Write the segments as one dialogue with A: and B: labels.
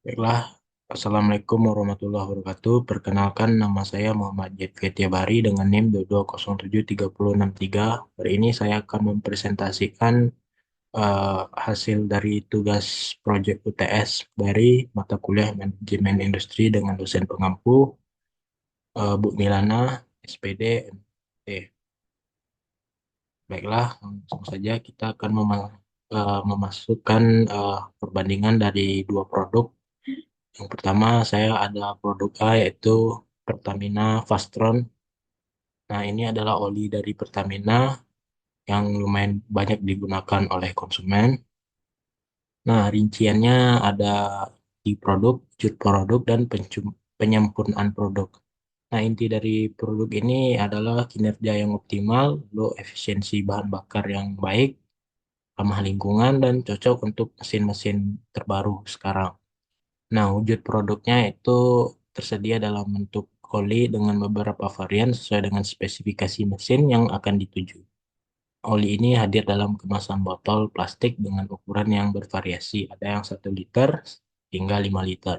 A: Baiklah, Assalamualaikum warahmatullahi wabarakatuh. Perkenalkan, nama saya Muhammad Jefetia Bari dengan NIM 22073063. Hari ini saya akan mempresentasikan hasil dari tugas proyek UTS dari mata kuliah Manajemen Industri dengan dosen pengampu Bu Milana, SPD, MT. Baiklah, langsung saja kita akan memasukkan perbandingan dari dua produk. Yang pertama, saya ada produk A yaitu Pertamina Fastron. Nah, ini adalah oli dari Pertamina yang lumayan banyak digunakan oleh konsumen. Nah, rinciannya ada di produk, wujud produk, dan penyempurnaan produk. Nah, inti dari produk ini adalah kinerja yang optimal, low efisiensi bahan bakar yang baik, ramah lingkungan, dan cocok untuk mesin-mesin terbaru sekarang. Nah, wujud produknya itu tersedia dalam bentuk oli dengan beberapa varian sesuai dengan spesifikasi mesin yang akan dituju. Oli ini hadir dalam kemasan botol plastik dengan ukuran yang bervariasi. Ada yang 1 liter hingga 5 liter.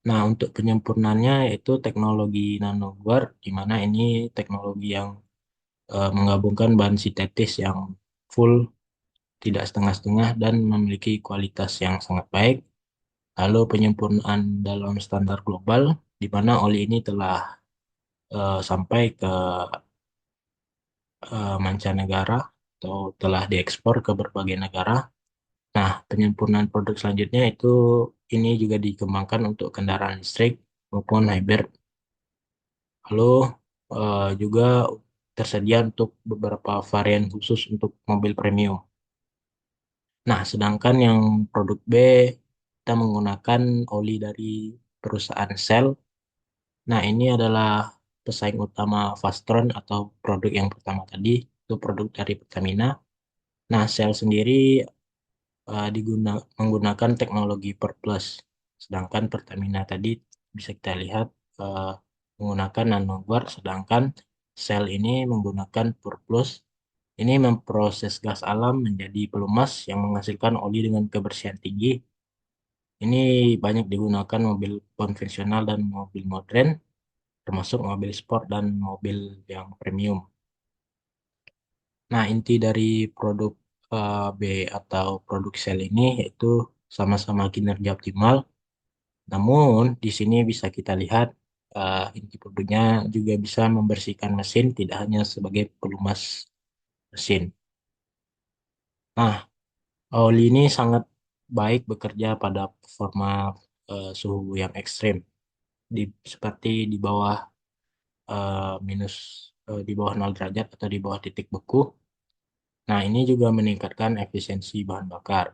A: Nah, untuk penyempurnaannya yaitu teknologi nanoguard, di mana ini teknologi yang menggabungkan bahan sintetis yang full, tidak setengah-setengah, dan memiliki kualitas yang sangat baik. Lalu penyempurnaan dalam standar global, di mana oli ini telah sampai ke mancanegara atau telah diekspor ke berbagai negara. Nah, penyempurnaan produk selanjutnya itu ini juga dikembangkan untuk kendaraan listrik maupun hybrid. Lalu juga tersedia untuk beberapa varian khusus untuk mobil premium. Nah, sedangkan yang produk B kita menggunakan oli dari perusahaan Shell. Nah, ini adalah pesaing utama Fastron atau produk yang pertama tadi, itu produk dari Pertamina. Nah, Shell sendiri menggunakan teknologi Perplus, sedangkan Pertamina tadi bisa kita lihat eh, menggunakan nanoguard, sedangkan Shell ini menggunakan Perplus. Ini memproses gas alam menjadi pelumas yang menghasilkan oli dengan kebersihan tinggi. Ini banyak digunakan mobil konvensional dan mobil modern, termasuk mobil sport dan mobil yang premium. Nah, inti dari produk B atau produk sel ini yaitu sama-sama kinerja optimal. Namun, di sini bisa kita lihat inti produknya juga bisa membersihkan mesin, tidak hanya sebagai pelumas mesin. Nah, oli ini sangat baik bekerja pada performa suhu yang ekstrim, di, seperti di bawah minus di bawah 0 derajat atau di bawah titik beku. Nah, ini juga meningkatkan efisiensi bahan bakar.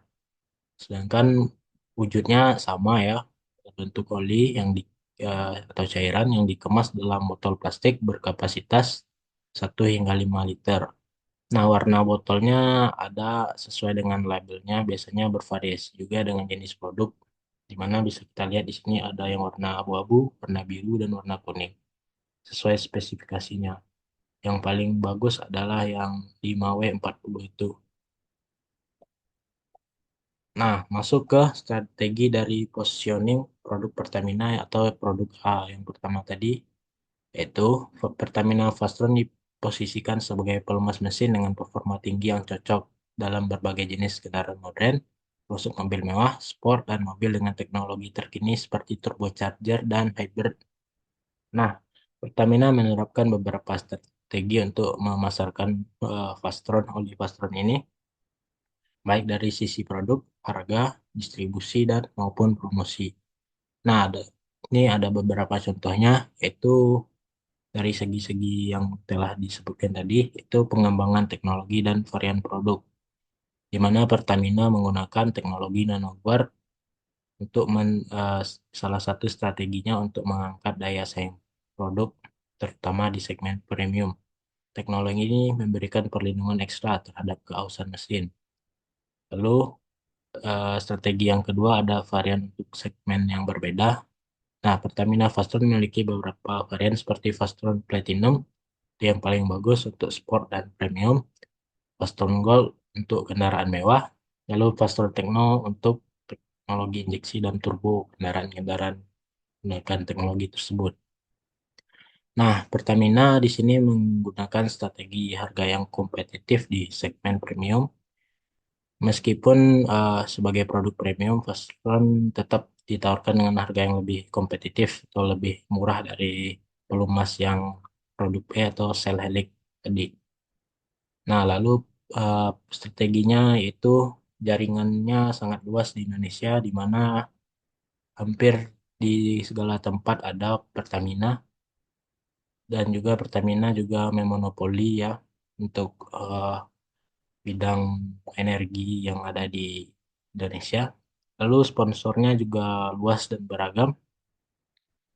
A: Sedangkan wujudnya sama ya, bentuk oli yang atau cairan yang dikemas dalam botol plastik berkapasitas 1 hingga 5 liter. Nah, warna botolnya ada sesuai dengan labelnya, biasanya bervariasi juga dengan jenis produk, di mana bisa kita lihat di sini ada yang warna abu-abu, warna biru, dan warna kuning, sesuai spesifikasinya. Yang paling bagus adalah yang 5W40 itu. Nah, masuk ke strategi dari positioning produk Pertamina atau produk A yang pertama tadi, yaitu Pertamina Fastron diposisikan sebagai pelumas mesin dengan performa tinggi yang cocok dalam berbagai jenis kendaraan modern, termasuk mobil mewah, sport, dan mobil dengan teknologi terkini seperti turbocharger dan hybrid. Nah, Pertamina menerapkan beberapa strategi untuk memasarkan oli Fastron ini, baik dari sisi produk, harga, distribusi, dan maupun promosi. Nah, ini ada beberapa contohnya, yaitu dari segi-segi yang telah disebutkan tadi, itu pengembangan teknologi dan varian produk, di mana Pertamina menggunakan teknologi nanoguard untuk salah satu strateginya untuk mengangkat daya saing produk, terutama di segmen premium. Teknologi ini memberikan perlindungan ekstra terhadap keausan mesin. Lalu, strategi yang kedua ada varian untuk segmen yang berbeda. Nah, Pertamina Fastron memiliki beberapa varian seperti Fastron Platinum, itu yang paling bagus untuk sport dan premium. Fastron Gold untuk kendaraan mewah. Lalu Fastron Techno untuk teknologi injeksi dan turbo kendaraan-kendaraan menggunakan teknologi tersebut. Nah, Pertamina di sini menggunakan strategi harga yang kompetitif di segmen premium. Meskipun sebagai produk premium, Fastron tetap ditawarkan dengan harga yang lebih kompetitif atau lebih murah dari pelumas yang produk E atau sel helix tadi. Nah, lalu eh, strateginya yaitu jaringannya sangat luas di Indonesia, di mana hampir di segala tempat ada Pertamina, dan juga Pertamina juga memonopoli ya untuk bidang energi yang ada di Indonesia. Lalu sponsornya juga luas dan beragam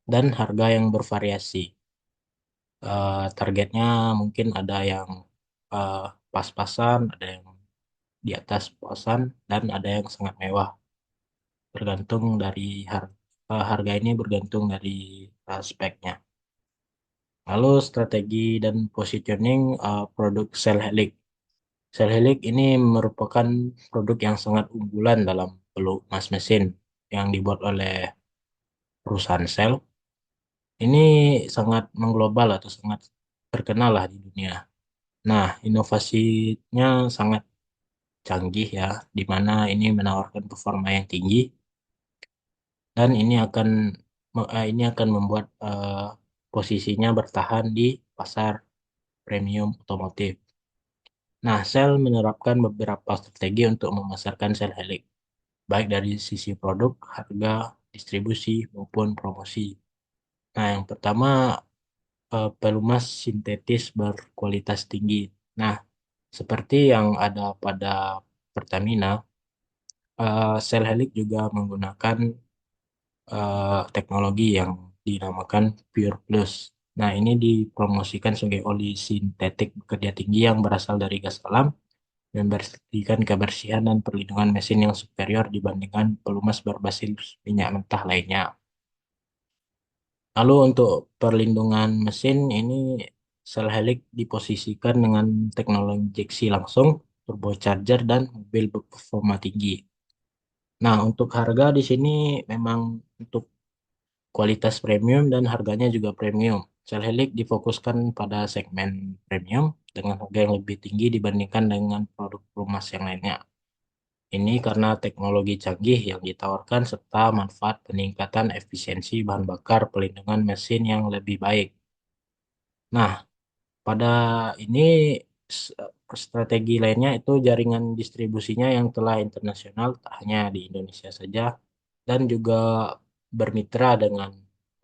A: dan harga yang bervariasi. Targetnya mungkin ada yang eh, pas-pasan, ada yang di atas pasan, dan ada yang sangat mewah. Bergantung dari harga ini bergantung dari speknya. Lalu strategi dan positioning produk Cell Helix. Cell Helix ini merupakan produk yang sangat unggulan dalam pelumas mesin yang dibuat oleh perusahaan Cell. Ini sangat mengglobal atau sangat terkenal lah di dunia. Nah, inovasinya sangat canggih ya, di mana ini menawarkan performa yang tinggi dan ini akan membuat posisinya bertahan di pasar premium otomotif. Nah, Shell menerapkan beberapa strategi untuk memasarkan sel Helix, baik dari sisi produk, harga, distribusi, maupun promosi. Nah, yang pertama, pelumas sintetis berkualitas tinggi. Nah, seperti yang ada pada Pertamina, sel Helix juga menggunakan teknologi yang dinamakan Pure Plus. Nah, ini dipromosikan sebagai oli sintetik bekerja tinggi yang berasal dari gas alam dan memberikan kebersihan dan perlindungan mesin yang superior dibandingkan pelumas berbasis minyak mentah lainnya. Lalu untuk perlindungan mesin ini sel helix diposisikan dengan teknologi injeksi langsung, turbocharger dan mobil berperforma tinggi. Nah, untuk harga di sini memang untuk kualitas premium dan harganya juga premium. Sel helix difokuskan pada segmen premium dengan harga yang lebih tinggi dibandingkan dengan produk pelumas yang lainnya. Ini karena teknologi canggih yang ditawarkan serta manfaat peningkatan efisiensi bahan bakar pelindungan mesin yang lebih baik. Nah, pada ini s- strategi lainnya itu jaringan distribusinya yang telah internasional, tak hanya di Indonesia saja, dan juga bermitra dengan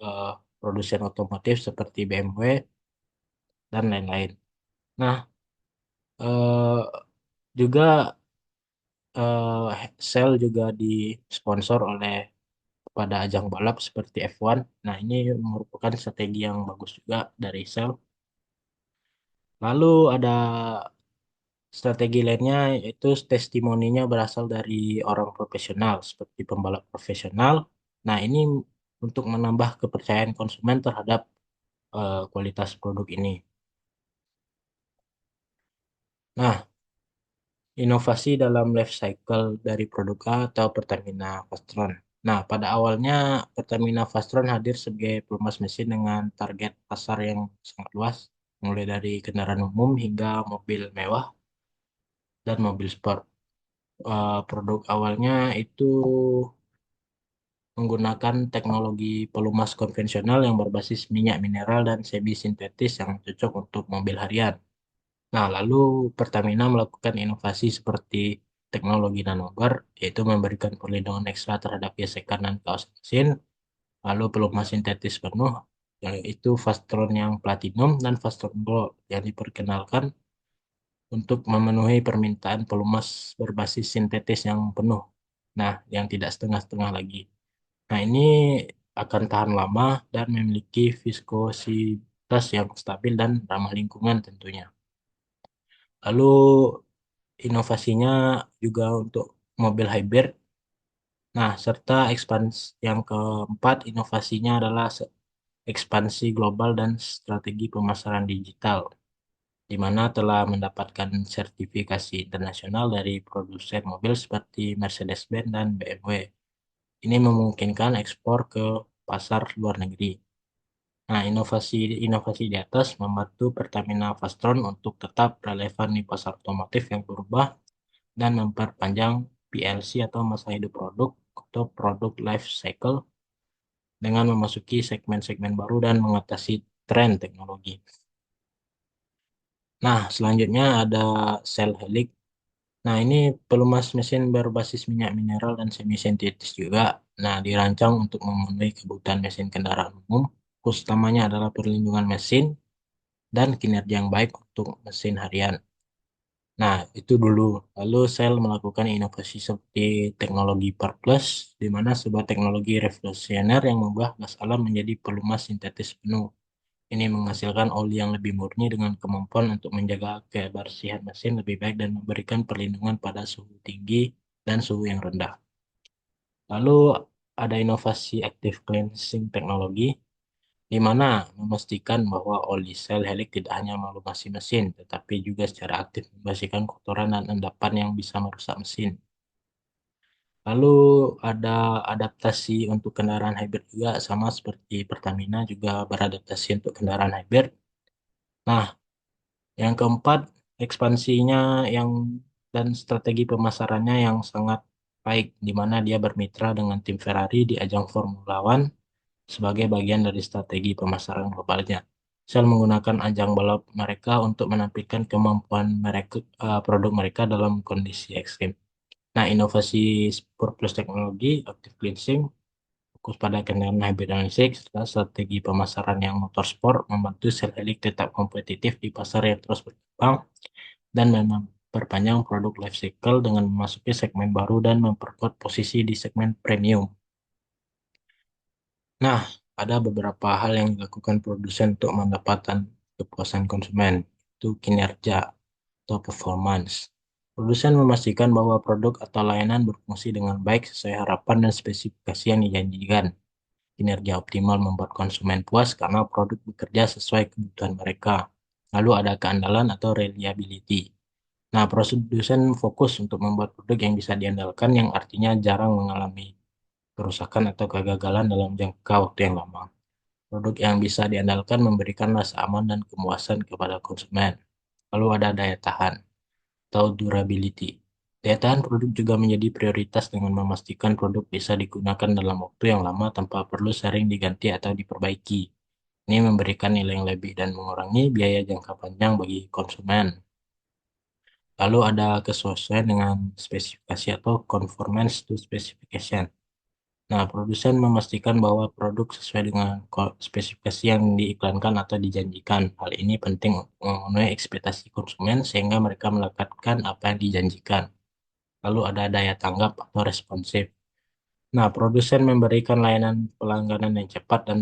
A: eh, produsen otomotif seperti BMW dan lain-lain. Nah, eh, juga Shell juga disponsor oleh pada ajang balap seperti F1. Nah, ini merupakan strategi yang bagus juga dari Shell. Lalu ada strategi lainnya yaitu testimoninya berasal dari orang profesional seperti pembalap profesional. Nah, ini untuk menambah kepercayaan konsumen terhadap kualitas produk ini. Nah, inovasi dalam life cycle dari produk A atau Pertamina Fastron. Nah, pada awalnya Pertamina Fastron hadir sebagai pelumas mesin dengan target pasar yang sangat luas, mulai dari kendaraan umum hingga mobil mewah dan mobil sport. Produk awalnya itu menggunakan teknologi pelumas konvensional yang berbasis minyak mineral dan semi sintetis yang cocok untuk mobil harian. Nah, lalu Pertamina melakukan inovasi seperti teknologi nanobar, yaitu memberikan perlindungan ekstra terhadap gesekan dan kaos mesin, lalu pelumas sintetis penuh, yaitu Fastron yang platinum dan Fastron Gold yang diperkenalkan untuk memenuhi permintaan pelumas berbasis sintetis yang penuh. Nah, yang tidak setengah-setengah lagi. Nah, ini akan tahan lama dan memiliki viskositas yang stabil dan ramah lingkungan tentunya. Lalu inovasinya juga untuk mobil hybrid. Nah, serta ekspansi yang keempat inovasinya adalah ekspansi global dan strategi pemasaran digital, di mana telah mendapatkan sertifikasi internasional dari produsen mobil seperti Mercedes-Benz dan BMW. Ini memungkinkan ekspor ke pasar luar negeri. Nah, inovasi-inovasi di atas membantu Pertamina Vastron untuk tetap relevan di pasar otomotif yang berubah dan memperpanjang PLC atau masa hidup produk atau produk life cycle dengan memasuki segmen-segmen baru dan mengatasi tren teknologi. Nah, selanjutnya ada cell helix. Nah, ini pelumas mesin berbasis minyak mineral dan semi sintetis juga. Nah, dirancang untuk memenuhi kebutuhan mesin kendaraan umum. Khusus utamanya adalah perlindungan mesin dan kinerja yang baik untuk mesin harian. Nah, itu dulu. Lalu Shell melakukan inovasi seperti teknologi Plus, di mana sebuah teknologi revolusioner yang mengubah gas alam menjadi pelumas sintetis penuh. Ini menghasilkan oli yang lebih murni dengan kemampuan untuk menjaga kebersihan mesin lebih baik dan memberikan perlindungan pada suhu tinggi dan suhu yang rendah. Lalu ada inovasi active cleansing teknologi, di mana memastikan bahwa oli sel helix tidak hanya melumasi mesin, tetapi juga secara aktif membersihkan kotoran dan endapan yang bisa merusak mesin. Lalu ada adaptasi untuk kendaraan hybrid juga, sama seperti Pertamina juga beradaptasi untuk kendaraan hybrid. Nah, yang keempat, ekspansinya yang dan strategi pemasarannya yang sangat baik, di mana dia bermitra dengan tim Ferrari di ajang Formula One sebagai bagian dari strategi pemasaran globalnya. Shell menggunakan ajang balap mereka untuk menampilkan kemampuan mereka, produk mereka dalam kondisi ekstrim. Nah, inovasi Sport Plus teknologi, active cleansing, fokus pada kendaraan hybrid dan listrik, serta strategi pemasaran yang motorsport membantu Shell Helix tetap kompetitif di pasar yang terus berkembang dan memperpanjang produk life cycle dengan memasuki segmen baru dan memperkuat posisi di segmen premium. Nah, ada beberapa hal yang dilakukan produsen untuk mendapatkan kepuasan konsumen, itu kinerja atau performance. Produsen memastikan bahwa produk atau layanan berfungsi dengan baik sesuai harapan dan spesifikasi yang dijanjikan. Kinerja optimal membuat konsumen puas karena produk bekerja sesuai kebutuhan mereka. Lalu ada keandalan atau reliability. Nah, produsen fokus untuk membuat produk yang bisa diandalkan yang artinya jarang mengalami kerusakan atau kegagalan dalam jangka waktu yang lama. Produk yang bisa diandalkan memberikan rasa aman dan kemuasan kepada konsumen. Lalu ada daya tahan atau durability. Daya tahan produk juga menjadi prioritas dengan memastikan produk bisa digunakan dalam waktu yang lama tanpa perlu sering diganti atau diperbaiki. Ini memberikan nilai yang lebih dan mengurangi biaya jangka panjang bagi konsumen. Lalu ada kesesuaian dengan spesifikasi atau conformance to specification. Nah, produsen memastikan bahwa produk sesuai dengan spesifikasi yang diiklankan atau dijanjikan. Hal ini penting untuk memenuhi ekspektasi konsumen sehingga mereka mendapatkan apa yang dijanjikan. Lalu ada daya tanggap atau responsif. Nah, produsen memberikan layanan pelangganan yang cepat dan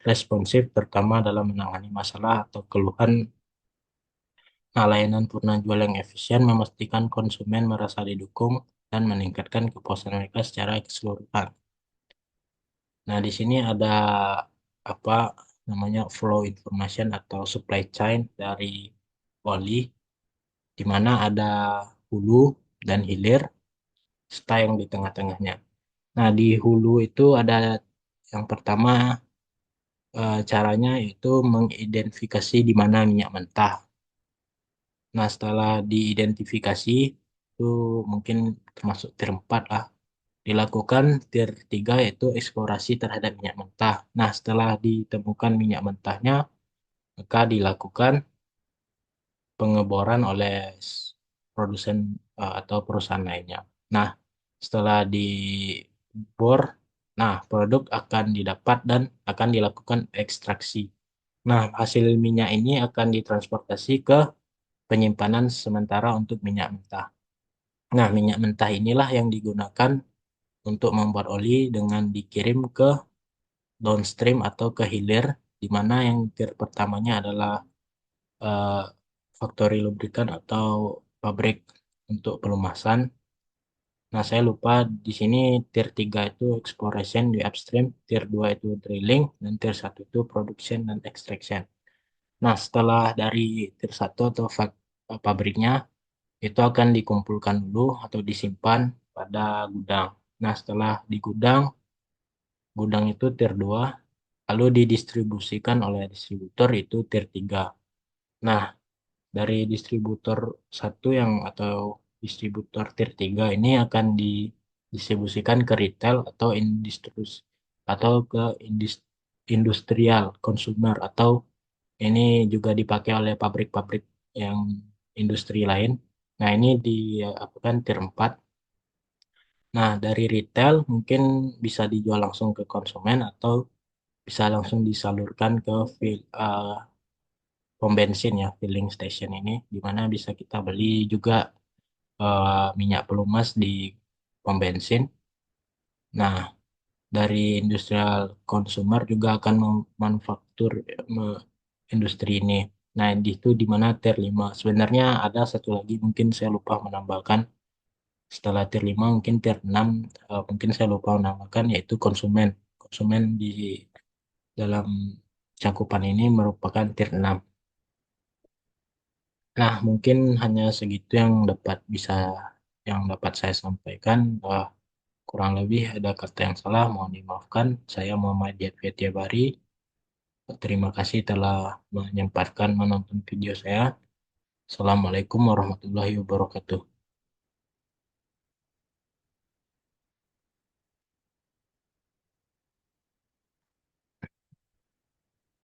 A: responsif, terutama dalam menangani masalah atau keluhan. Nah, layanan purna jual yang efisien memastikan konsumen merasa didukung dan meningkatkan kepuasan mereka secara keseluruhan. Nah, di sini ada apa namanya flow information atau supply chain dari oli, di mana ada hulu dan hilir, serta yang di tengah-tengahnya. Nah, di hulu itu ada yang pertama, caranya itu mengidentifikasi di mana minyak mentah. Nah, setelah diidentifikasi, itu mungkin termasuk tier 4 lah. Dilakukan tier 3 yaitu eksplorasi terhadap minyak mentah. Nah, setelah ditemukan minyak mentahnya, maka dilakukan pengeboran oleh produsen atau perusahaan lainnya. Nah, setelah dibor, nah produk akan didapat dan akan dilakukan ekstraksi. Nah, hasil minyak ini akan ditransportasi ke penyimpanan sementara untuk minyak mentah. Nah, minyak mentah inilah yang digunakan untuk membuat oli dengan dikirim ke downstream atau ke hilir, di mana yang tier pertamanya adalah eh, factory lubrikan atau pabrik untuk pelumasan. Nah, saya lupa di sini tier 3 itu exploration di upstream, tier 2 itu drilling, dan tier 1 itu production dan extraction. Nah, setelah dari tier 1 atau pabriknya, itu akan dikumpulkan dulu atau disimpan pada gudang. Nah, setelah di gudang, gudang itu tier 2, lalu didistribusikan oleh distributor itu tier 3. Nah, dari distributor satu yang atau distributor tier 3 ini akan didistribusikan ke retail atau industri atau ke industrial consumer, atau ini juga dipakai oleh pabrik-pabrik yang industri lain. Nah, ini di apa kan tier 4. Nah, dari retail mungkin bisa dijual langsung ke konsumen atau bisa langsung disalurkan ke pom bensin ya, filling station ini, di mana bisa kita beli juga minyak pelumas di pom bensin. Nah, dari industrial consumer juga akan memanufaktur industri ini. Nah, itu di mana tier 5. Sebenarnya ada satu lagi mungkin saya lupa menambahkan. Setelah tier 5 mungkin tier 6 mungkin saya lupa menambahkan, yaitu konsumen. Konsumen di dalam cakupan ini merupakan tier 6. Nah, mungkin hanya segitu yang dapat saya sampaikan. Kurang lebih ada kata yang salah, mohon dimaafkan. Saya Muhammad Yatya Tiabari. Terima kasih telah menyempatkan menonton video saya. Assalamualaikum warahmatullahi wabarakatuh.